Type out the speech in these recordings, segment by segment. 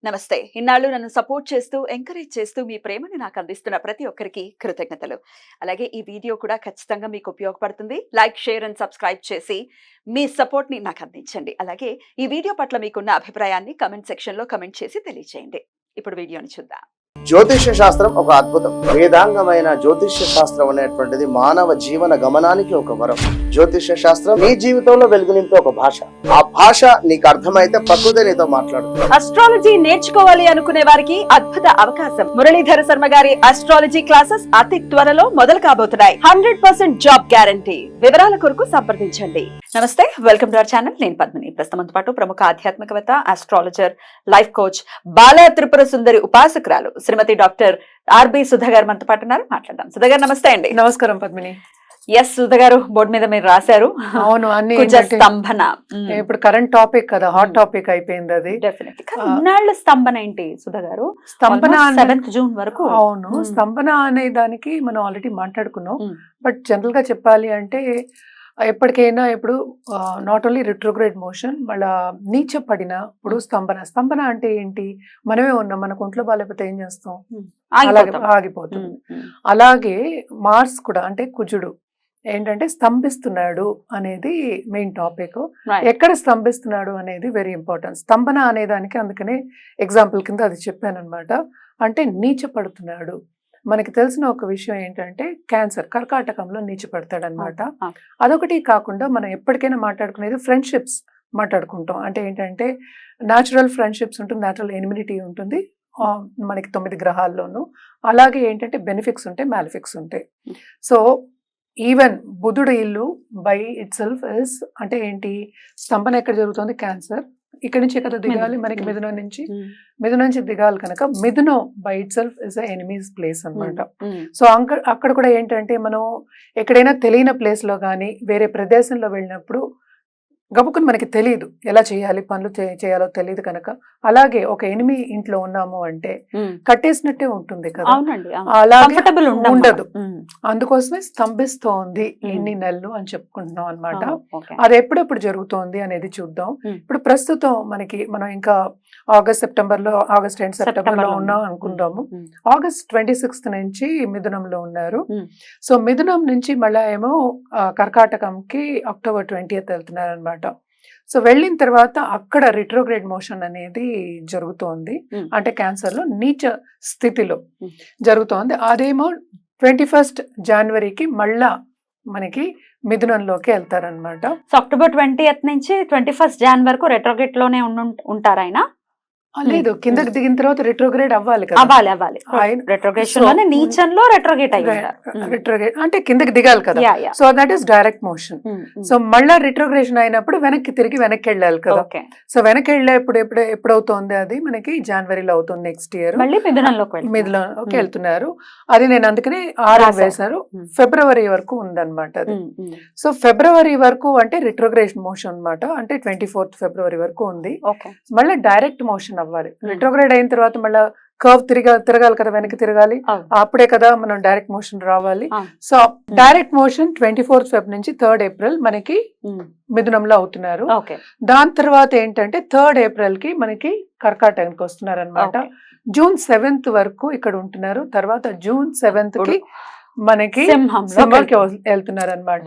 నమస్తే. ఇన్నాళ్ళు నన్ను సపోర్ట్ చేస్తూ, ఎంకరేజ్ చేస్తూ మీ ప్రేమని నాకు అందిస్తున్న ప్రతి ఒక్కరికి కృతజ్ఞతలు. అలాగే ఈ వీడియో కూడా ఖచ్చితంగా మీకు ఉపయోగపడుతుంది. లైక్, షేర్ అండ్ సబ్స్క్రైబ్ చేసి మీ సపోర్ట్‌ని నాకు అందించండి. అలాగే ఈ వీడియో పట్ల మీకున్న అభిప్రాయాన్ని కామెంట్ సెక్షన్‌లో కామెంట్ చేసి తెలియజేయండి. ఇప్పుడు వీడియోని చూద్దాం. జ్యోతిష్య శాస్త్రం ఒక అద్భుతం. వేదాంగమైన జ్యోతిష్య శాస్త్రం అనేటువంటిది మానవ జీవన గమనానికి ఒక వరం. జ్యోతిష్య శాస్త్రం నీ జీవితంలో వెలుగునింపే ఒక భాష. ఆ భాష నీకు అర్థమైతే ప్రకృతి నీతో మాట్లాడుతుంది. అస్ట్రాలజీ నేర్చుకోవాలి అనుకునే వారికి అద్భుత అవకాశం. మురళీధర శర్మ గారి అస్ట్రాలజీ క్లాసెస్ అతి త్వరలో మొదలు కాబోతున్నాయి. 100% జాబ్ గ్యారంటీ. వివరాల కొరకు సంప్రదించండి. నమస్తే, వెల్కమ్ టు అవర్ ఛానల్. నేను పద్మిని. ప్రస్తుతంతో పాటు ప్రముఖ ఆధ్యాత్మికవేత్త, ఆస్ట్రాలజర్, లైఫ్ కోచ్, బాల త్రిపుర సుందరి ఉపాసకురాలు శ్రీమతి డాక్టర్ ఆర్బి సుధా గారు మనతో పాటు ఉన్నారు. మాట్లాడదాం. సుధా గారు నమస్తే అండి. నమస్కారం పద్మిని. ఎస్ సుధా గారు, బోర్డు మీద మీరు రాశారు. అవును, అన్ని స్తంభన. ఇప్పుడు కరెంట్ టాపిక్ కదా, హాట్ టాపిక్ అయిపోయింది అది. ఇన్నాళ్ళ స్తంభన ఏంటి సుధా గారు? స్తంభన 7th జూన్ వరకు. అవును, స్తంభన అనే దానికి మనం ఆల్రెడీ మాట్లాడుకున్నాం. బట్ జనరల్ గా చెప్పాలి అంటే ఎప్పటికైనా ఇప్పుడు నాట్ ఓన్లీ రిట్రోగ్రేడ్ మోషన్, మళ్ళా నీచ పడినప్పుడు స్తంభన. స్తంభన అంటే ఏంటి? మనమే ఉన్నాం, మనకు ఒంట్లో బాగాలేకపోతే ఏం చేస్తాం? అలాగే ఆగిపోతుంది. అలాగే మార్స్ కూడా, అంటే కుజుడు ఏంటంటే స్తంభిస్తున్నాడు అనేది మెయిన్ టాపిక్. ఎక్కడ స్తంభిస్తున్నాడు అనేది వెరీ ఇంపార్టెంట్. స్తంభన అనే దానికి అందుకనే ఎగ్జాంపుల్ కింద అది చెప్పాను అనమాట. అంటే నీచ పడుతున్నాడు. మనకి తెలిసిన ఒక విషయం ఏంటంటే క్యాన్సర్, కర్కాటకంలో నీచపడతాడు అనమాట. అదొకటి కాకుండా మనం ఎప్పటికైనా మాట్లాడుకునేది ఫ్రెండ్షిప్స్ మాట్లాడుకుంటాం. అంటే ఏంటంటే న్యాచురల్ ఫ్రెండ్షిప్స్ ఉంటుంది, న్యాచురల్ ఎనిమినిటీ ఉంటుంది మనకి 9 గ్రహాల్లోనూ. అలాగే ఏంటంటే బెనిఫిక్స్ ఉంటాయి, మ్యాలిఫిక్స్ ఉంటాయి. సో ఈవెన్ బుధుడు ఇల్లు బై ఇట్ సెల్ఫ్ ఇస్, అంటే ఏంటి, స్తంభన ఎక్కడ జరుగుతుంది? క్యాన్సర్. ఇక్కడ నుంచి ఎక్కడ దిగాలి? మనకి మిథునం నుంచి దిగాలి కనుక మిథునం by itself is enemy's place అనమాట. సో అక్కడ కూడా ఏంటంటే మనం ఎక్కడైనా తెలియని ప్లేస్ లో కానీ వేరే ప్రదేశంలో వెళ్ళినప్పుడు గబుకుని మనకి తెలియదు ఎలా చేయాలి, పనులు చేయాలో తెలియదు కనుక. అలాగే ఒక ఎనిమి ఇంట్లో ఉన్నాము అంటే కట్టేసినట్టే ఉంటుంది కదా, అలాగే ఉండదు. అందుకోసమే స్తంభిస్తోంది ఎన్ని నెలలు అని చెప్పుకుంటున్నాం అనమాట. అది ఎప్పుడెప్పుడు జరుగుతోంది అనేది చూద్దాం. ఇప్పుడు ప్రస్తుతం మనం ఇంకా ఆగస్ట్ ఎండ్ సెప్టెంబర్ లో ఉన్నాం అనుకుందాము. ఆగస్ట్ 26th నుంచి మిథునంలో ఉన్నారు. సో మిథునం నుంచి మళ్ళా ఏమో కర్కాటకంకి October 20th వెళ్తున్నారు అనమాట. సో వెళ్ళిన తర్వాత అక్కడ రిట్రోగ్రేడ్ మోషన్ అనేది జరుగుతోంది. అంటే క్యాన్సర్ లో నీచ స్థితిలో జరుగుతోంది. అదేమో 21st జనవరికి మళ్ళా మనకి మిథునంలోకి వెళ్తారనమాట. సో October 20th నుంచి 21st Jan వరకు రెట్రోగ్రేడ్ లోనే ఉంటారు ఆయన? లేదు, కిందకి దిగిన తర్వాత రిట్రోగ్రేడ్ అవ్వాలి కదా. అవ్వాలి. రెట్రోగ్రేషన్ లోనే నీచంలో రెట్రోగ్రేడ్ రిట్రోగ్రేడ్ అంటే కిందకి దిగాలి కదా. So that is direct motion. So మళ్ళా రిట్రోగ్రేషన్ అయినప్పుడు వెనక్కి వెళ్ళాలి కదా. సో వెనక్కి ఎప్పుడవుతోంది? అది మనకి జనవరిలో అవుతుంది నెక్స్ట్ ఇయర్. మిథునంలోకి వెళ్తున్నారు. అది నేను అందుకనే 6 వేశారు. ఫిబ్రవరి వరకు ఉందన్నమాట అది. సో ఫిబ్రవరి వరకు అంటే రిట్రోగ్రేషన్ మోషన్ అనమాట. అంటే 24th ఫిబ్రవరి వరకు ఉంది. మళ్ళీ డైరెక్ట్ మోషన్ అవ్వాలి. రిట్రోగ్రేడ్ అయిన తర్వాత మళ్ళీ కర్వ్ తిరగాలి కదా, వెనక్కి తిరగాలి. అప్పుడే కదా మనం డైరెక్ట్ మోషన్ రావాలి. So direct motion 24th Feb నుంచి 3rd April మనకి మిథునంలో అవుతున్నారు. దాని తర్వాత ఏంటంటే 3rd April కి మనకి కర్కాటకానికి వస్తున్నారు అనమాట. June 7th వరకు ఇక్కడ ఉంటున్నారు. తర్వాత June 7th కి మనకి సింహంకి వెళ్తున్నారు అనమాట.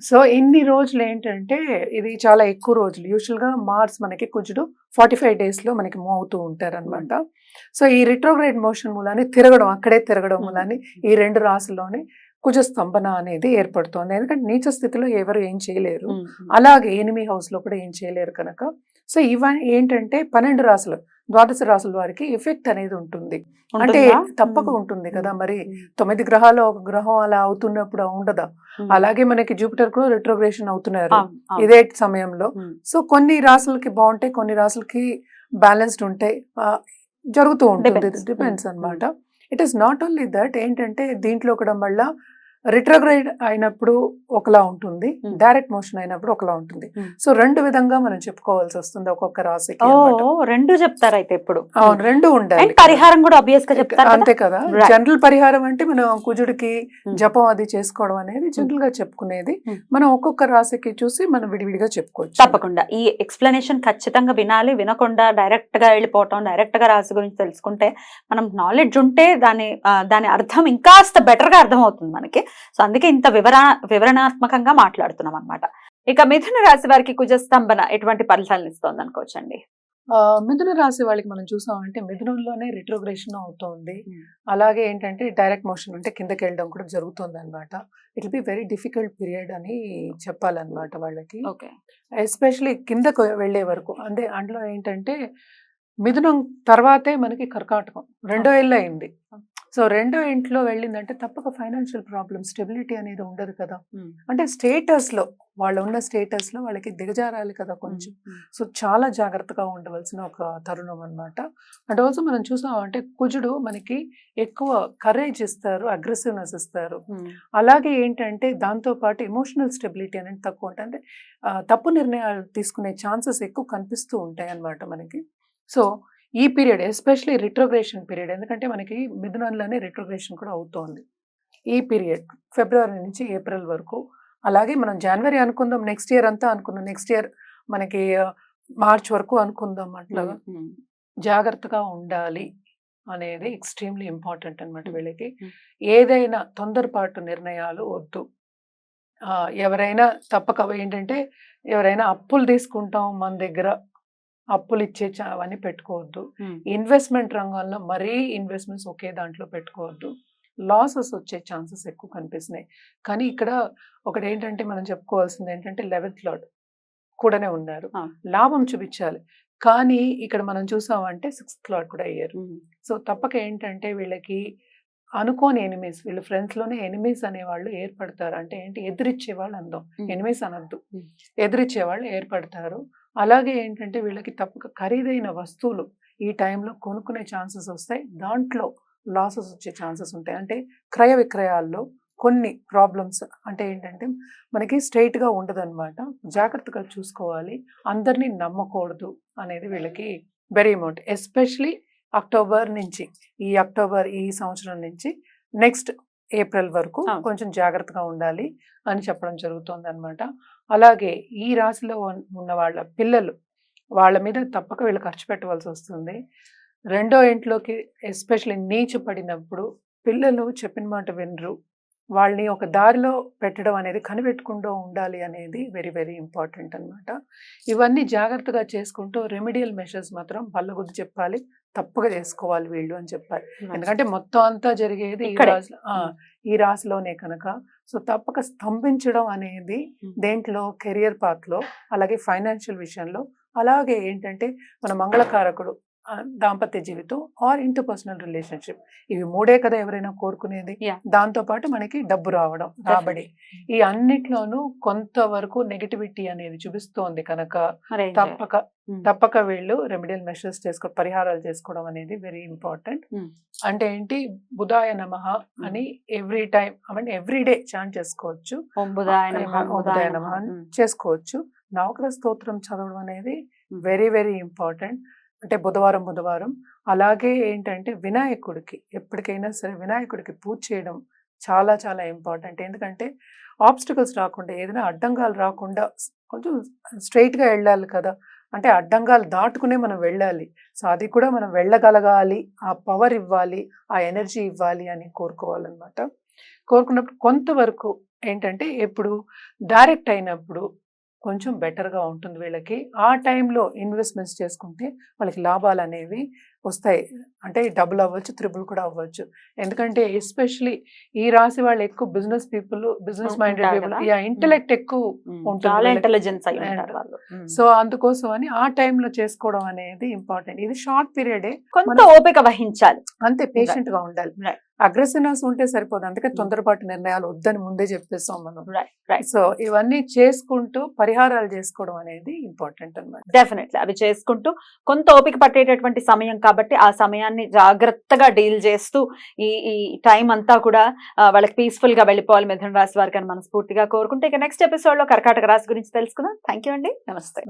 సో ఇన్ని రోజులు ఏంటంటే ఇది చాలా ఎక్కువ రోజులు. యూజువల్ గా మార్స్ మనకి కుజుడు 45 days లో మనకి మూవ్ అవుతూ ఉంటారు అనమాట. సో ఈ రిట్రోగ్రేడ్ మోషన్ మూలాన్ని అక్కడే తిరగడం మూలాన్ని ఈ 2 రాశుల్లోనే కుజ స్తంభన అనేది ఏర్పడుతోంది. ఎందుకంటే నీచ స్థితిలో ఎవరు ఏం చేయలేరు, అలాగే ఎనిమి హౌస్ లో కూడా ఏం చేయలేరు కనుక. సో ఇవన్నీ ఏంటంటే 12 రాశులు, 12 రాశుల వారికి ఎఫెక్ట్ అనేది ఉంటుంది. అంటే తప్పక ఉంటుంది కదా. మరి 9 గ్రహాలు ఒక గ్రహం అలా అవుతున్నప్పుడు ఉండదా? అలాగే మనకి జూపిటర్ కూడా రిట్రోగ్రేషన్ అవుతున్నారు ఇదే సమయంలో. సో కొన్ని రాశులకి బాగుంటాయి, కొన్ని రాశులకి బ్యాలెన్స్డ్ ఉంటాయి, జరుగుతూ ఉంటుంది. డిపెండ్స్ అనమాట. It is not only that. ఏంటంటే దీంట్లో కూడా మళ్ళా రిట్రోగ్రేడ్ అయినప్పుడు ఒకలా ఉంటుంది, Hmm. డైరెక్ట్ మోషన్ అయినప్పుడు ఒకలా ఉంటుంది. Hmm. సో రెండు విధంగా మనం చెప్పుకోవాల్సి వస్తుంది ఒక్కొక్క రాశికి ఓ అన్నమాట. రెండు చెప్తారు అయితే ఇప్పుడు. అవును, రెండు ఉండాలి అండ్ పరిహారం కూడా ఆబ్వియస్ గా చెప్తారు కదా? అంతే కదా. Right. జనరల్ పరిహారం అంటే మనం కుజుడికి Hmm. జపం అది చేసుకోవడం అనేది జనరల్ గా చెప్పుకునేది. Hmm. మనం ఒక్కొక్క రాశికి చూసి మనం విడివిడిగా చెప్పుకోవచ్చు. తప్పకుండా ఈ ఎక్స్ప్లెనేషన్ ఖచ్చితంగా వినాలి. వినకుండా డైరెక్ట్ గా వెళ్ళిపోవటం, డైరెక్ట్ గా రాశి గురించి తెలుసుకుంటే మనం నాలెడ్జ్ ఉంటే దాని అర్థం ఇంకాస్త బెటర్ గా అర్థం అవుతుంది మనకి. సో అందుకే ఇంత వివరణాత్మకంగా మాట్లాడుతున్నాం అన్నమాట. ఇక మిథున రాశి వారికి కుజస్తంభన ఎటువంటి ఫలితాలను ఇస్తోంది అనుకోవచ్చండి? మిథున రాశి వాళ్ళకి మనం చూసామంటే మిథునంలోనే రిట్రోగ్రేషన్ అవుతోంది. Hmm. అలాగే ఏంటంటే డైరెక్ట్ మోషన్ అంటే కిందకి వెళ్ళడం కూడా జరుగుతుంది అనమాట. It be very difficult period అని చెప్పాలన్నమాట వాళ్ళకి. ఓకే. ఎస్పెషలీ కిందకు వెళ్ళే వరకు. అంటే అందులో ఏంటంటే మిథునం తర్వాతే మనకి కర్కాటకం రెండో ఇల్లు అయింది. సో రెండో ఇంట్లో వెళ్ళిందంటే తప్పక ఫైనాన్షియల్ ప్రాబ్లమ్, స్టెబిలిటీ అనేది ఉండదు కదా. అంటే స్టేటస్ లో వాళ్ళు ఉన్న స్టేటస్ లో వాళ్ళకి దిగజారాలి కదా కొంచెం. సో చాలా జాగ్రత్తగా ఉండవలసిన ఒక తరుణం అన్నమాట. అండ్ ఆల్సో మనం చూసామంటే కుజుడు మనకి ఎక్కువ కరేజ్ ఇస్తారు, అగ్రెసివ్నెస్ ఇస్తారు. అలాగే ఏంటంటే దాంతో పాటు ఎమోషనల్ స్టెబిలిటీ అనేది తక్కువ ఉంటుంది. అంటే తప్పు నిర్ణయాలు తీసుకునే ఛాన్సెస్ ఎక్కువ కనిపిస్తూ ఉంటాయి అన్నమాట మనకి. సో ఈ పీరియడ్ ఎస్పెషలీ రిట్రోగ్రేషన్ పీరియడ్, ఎందుకంటే మనకి మిథునంలోనే రిట్రోగ్రేషన్ కూడా అవుతోంది. ఈ పీరియడ్ ఫిబ్రవరి నుంచి ఏప్రిల్ వరకు, అలాగే మనం జనవరి అనుకుందాం, నెక్స్ట్ ఇయర్ అంతా అనుకుందాం, నెక్స్ట్ ఇయర్ మనకి మార్చ్ వరకు అనుకుందాం. అట్లాగా జాగ్రత్తగా ఉండాలి అనేది ఎక్స్ట్రీమ్లీ ఇంపార్టెంట్ అన్నమాట వీళ్ళకి. ఏదైనా తొందరపాటు నిర్ణయాలు వద్దు. ఎవరైనా తప్పక ఏంటంటే ఎవరైనా అప్పులు తీసుకుంటాం మన దగ్గర, అప్పులు ఇచ్చే అవన్నీ పెట్టుకోవద్దు. ఇన్వెస్ట్మెంట్ రంగంలో మరీ ఇన్వెస్ట్మెంట్స్ ఒకే దాంట్లో పెట్టుకోవద్దు. లాసెస్ వచ్చే ఛాన్సెస్ ఎక్కువ కనిపిస్తున్నాయి. కానీ ఇక్కడ ఒకటి ఏంటంటే మనం చెప్పుకోవాల్సింది ఏంటంటే 11th లార్డ్ కూడానే ఉన్నారు, లాభం చూపించాలి. కానీ ఇక్కడ మనం చూసామంటే 6th లార్డ్ కూడా అయ్యారు. సో తప్పక ఏంటంటే వీళ్ళకి అనుకోని ఎనిమీస్, వీళ్ళు ఫ్రెండ్స్ లోనే ఎనిమీస్ అనేవాళ్ళు ఏర్పడతారు. అంటే ఏంటి, ఎదిరిచ్చే వాళ్ళు అందం, ఎనిమీస్ అనద్దు, ఎదిరిచ్చే వాళ్ళు ఏర్పడతారు. అలాగే ఏంటంటే వీళ్ళకి తప్పక ఖరీదైన వస్తువులు ఈ టైంలో కొనుక్కునే ఛాన్సెస్ వస్తాయి. దాంట్లో లాసెస్ వచ్చే ఛాన్సెస్ ఉంటాయి. అంటే క్రయ విక్రయాల్లో కొన్ని ప్రాబ్లమ్స్ అంటే ఏంటంటే మనకి స్ట్రైట్గా ఉండదు అనమాట. జాగ్రత్తగా చూసుకోవాలి, అందరినీ నమ్మకూడదు అనేది వీళ్ళకి వెరీ ఇంపార్టెంట్. ఎస్పెషలీ అక్టోబర్ నుంచి, ఈ సంవత్సరం నుంచి నెక్స్ట్ ఏప్రిల్ వరకు కొంచెం జాగ్రత్తగా ఉండాలి అని చెప్పడం జరుగుతుంది అనమాట. అలాగే ఈ రాశిలో ఉన్న వాళ్ళ పిల్లలు, వాళ్ళ మీద తప్పక వీళ్ళు ఖర్చు పెట్టవలసి వస్తుంది. రెండో ఇంట్లోకి ఎస్పెషల్లీ నీచు పడినప్పుడు పిల్లలు చెప్పిన మాట వినరు. వాళ్ళని ఒక దారిలో పెట్టడం అనేది కనిపెట్టుకుంటూ ఉండాలి అనేది వెరీ వెరీ ఇంపార్టెంట్ అనమాట. ఇవన్నీ జాగ్రత్తగా చేసుకుంటూ రెమెడియల్ మెషర్స్ మాత్రం బల్లగుద్ది చెప్పాలి, తప్పగా చేసుకోవాలి వీళ్ళు అని చెప్పాలి. ఎందుకంటే మొత్తం అంతా జరిగేది ఈ రాశిలోనే కనుక. సో తప్పక స్తంభించడం అనేది దేంట్లో, కెరియర్ పాత్లో, అలాగే ఫైనాన్షియల్ విషయంలో, అలాగే ఏంటంటే మన మంగళకారకుడు దాంపత్య జీవితం ఆర్ ఇంటర్పర్సనల్ రిలేషన్షిప్, ఇవి మూడే కదా ఎవరైనా కోరుకునేది. దాంతో పాటు మనకి డబ్బు రావడం, రాబడి, ఈ అన్నిట్లోనూ కొంతవరకు నెగటివిటీ అనేది చూపిస్తోంది కనుక తప్పక వీళ్ళు రెమెడియల్ మెషర్స్ పరిహారాలు చేసుకోవడం అనేది వెరీ ఇంపార్టెంట్. అంటే ఏంటి, బుధాయ నమః అని every time, every day chant చేసుకోవచ్చు, బుధాయ నమః చేసుకోవచ్చు. నవగ్రహ స్తోత్రం చదవడం అనేది వెరీ వెరీ ఇంపార్టెంట్. అంటే బుధవారం అలాగే ఏంటంటే వినాయకుడికి ఎప్పటికైనా సరే వినాయకుడికి పూజ చేయడం చాలా చాలా ఇంపార్టెంట్. ఎందుకంటే ఆబ్స్టికల్స్ రాకుండా, ఏదైనా అడ్డంగాలు రాకుండా కొంచెం స్ట్రైట్గా వెళ్ళాలి కదా. అంటే అడ్డంగాలు దాటుకునే మనం వెళ్ళాలి. సో అది కూడా మనం వెళ్ళగలగాలి, ఆ పవర్ ఇవ్వాలి, ఆ ఎనర్జీ ఇవ్వాలి అని కోరుకోవాలన్నమాట. కోరుకున్నప్పుడు కొంతవరకు ఏంటంటే ఎప్పుడు డైరెక్ట్ అయినప్పుడు కొంచెం బెటర్గా ఉంటుంది వీళ్ళకి. ఆ టైంలో ఇన్వెస్ట్మెంట్స్ చేసుకుంటే వాళ్ళకి లాభాలు అనేవి వస్తాయి. అంటే డబుల్ అవ్వచ్చు, త్రిబుల్ కూడా అవ్వచ్చు. ఎందుకంటే ఎస్పెషలీ ఈ రాశి వాళ్ళు ఎక్కువ business people, business minded people, intellect ఎక్కువ ఉంటుంది. సో అందుకోసం అని ఆ టైంలో చేసుకోవడం అనేది ఇంపార్టెంట్. ఇది షార్ట్ పీరియడే, కొంత ఓపిక వహించాలి, అంతే, పేషెంట్ గా ఉండాలి. అగ్రెసివ్నెస్ ఉంటే సరిపోదు, అందుకే తొందరపాటు నిర్ణయాలు వద్దని ముందే చెప్పేస్తాం మనం. సో ఇవన్నీ చేసుకుంటూ పరిహారాలు చేసుకోవడం అనేది ఇంపార్టెంట్ అన్నమాట. డెఫినెట్లీ అవి చేసుకుంటూ కొంత ఓపిక పట్టేటటువంటి సమయం కాబట్టి కాబట్టి ఆ సమయాన్ని జాగ్రత్తగా డీల్ చేస్తూ ఈ టైం అంతా కూడా వాళ్ళకి పీస్ఫుల్ గా వెళ్ళిపోవాలి మిథున రాశి వారికి అని మనస్ఫూర్తిగా కోరుకుంటే ఇక నెక్స్ట్ ఎపిసోడ్ లో కర్కాటక రాశి గురించి తెలుసుకుందాం. థ్యాంక్ యూ అండి. నమస్తే.